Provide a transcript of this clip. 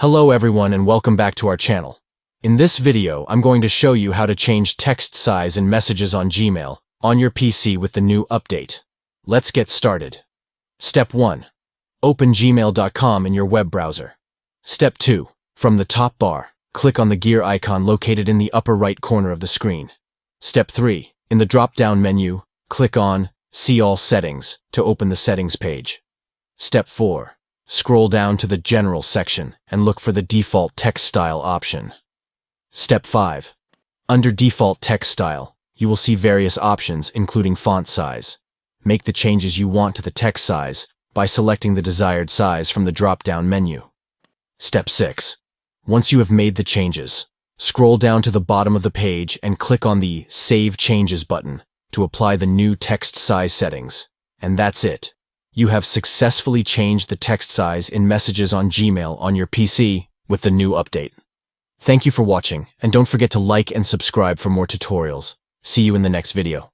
Hello everyone and welcome back to our channel. In this video, I'm going to show you how to change text size in messages on Gmail on your PC with the new update. Let's get started. Step 1. Open gmail.com in your web browser. Step 2. From the top bar, click on the gear icon located in the upper right corner of the screen. Step 3. In the drop-down menu, click on See All Settings to open the settings page. Step 4. Scroll down to the General section and look for the default text style option. Step 5. Under default text style, you will see various options including font size. Make the changes you want to the text size by selecting the desired size from the drop-down menu. Step 6. Once you have made the changes, scroll down to the bottom of the page and click on the Save Changes button to apply the new text size settings. And that's it. You have successfully changed the text size in messages on Gmail on your PC with the new update. Thank you for watching, and don't forget to like and subscribe for more tutorials. See you in the next video.